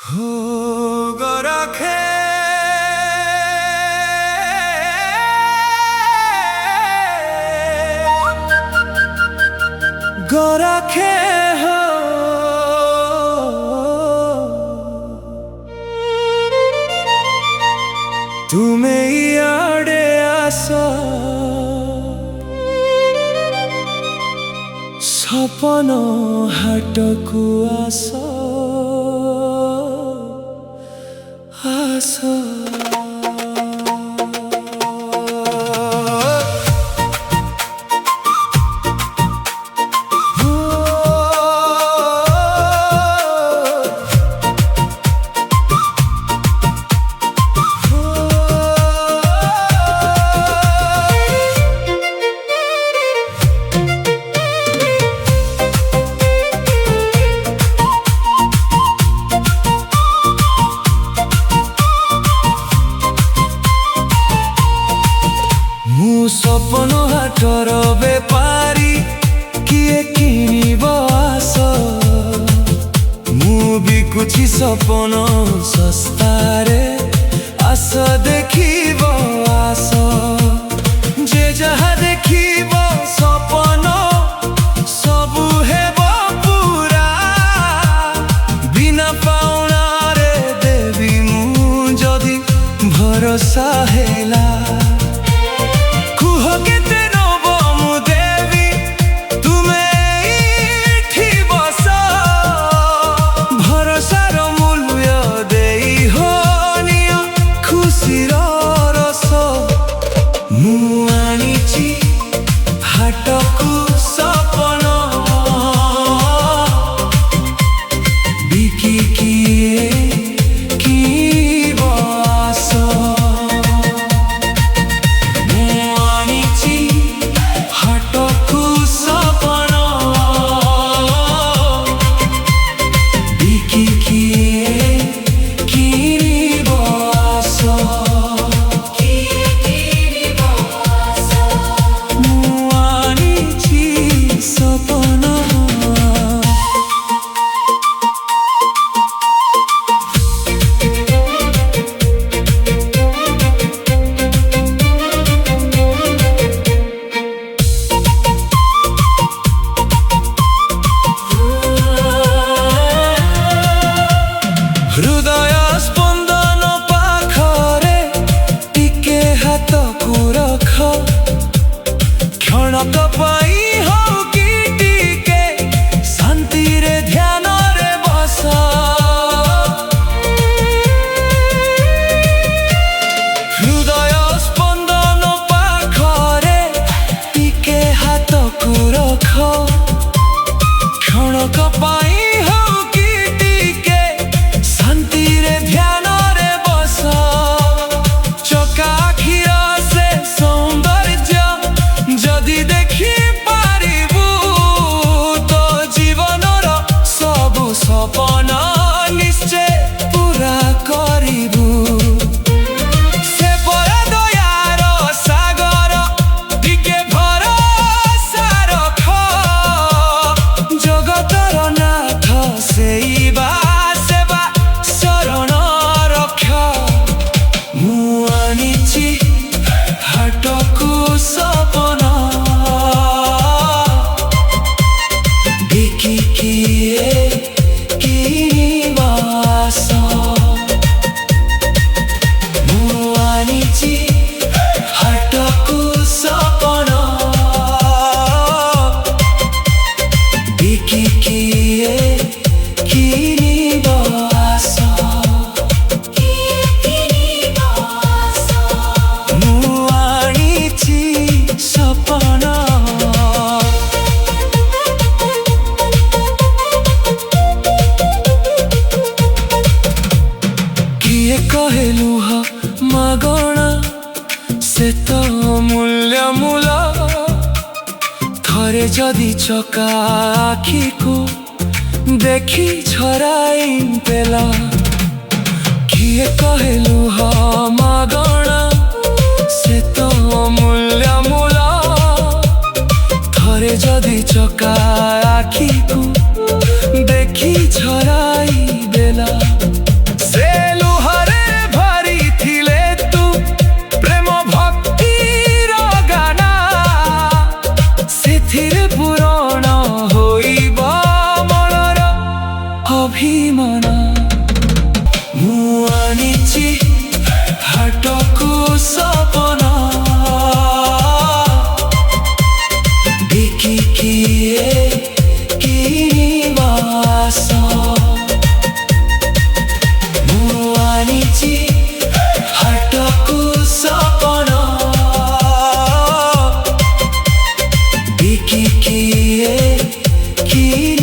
हो गरखे गरखे हो तुमे इयाडे आसो सपन हाटकु आसो आसो सपन हाटर बेपारी किए किनिब आस मु बिकुछि सपन सस्तारे आस देखिब आस जे जहा देखिब सपन सबु हेब पूरा बिना पाउना रे देवी मु जदि भरोसा हेला हाटकु सपन बिकी किए किनिब आस मु आनिछि हाटकु सपन बिकी किए किनिब आस हृदय स्पंदन पाखरे टिके हाथकु रख क्षणक पाई हो कि टिके शांति रे ध्यान रे बस हृदय स्पंदन पाखरे टिके हाथकु रख क्षणक पाई सपन निश्चय पूरा करिबु से बड़ा दयार सागर दिके भरोसा रख जगतर नाथ सेई बा सेवा शरण रख मु आनिछि हाटकु सपन बिकी किए हाटकु सपन बिकी किए किनिब आस मु आनिछि सपन किए कहेलु ह मागणा से तो मूल्य मूल थरे जदि चका आखि को देखी झराई पेला किए कहेलु ह मागणा से तो मूल्य मूल थरे जदि चका आखि को देखी झराई देला। କିଏ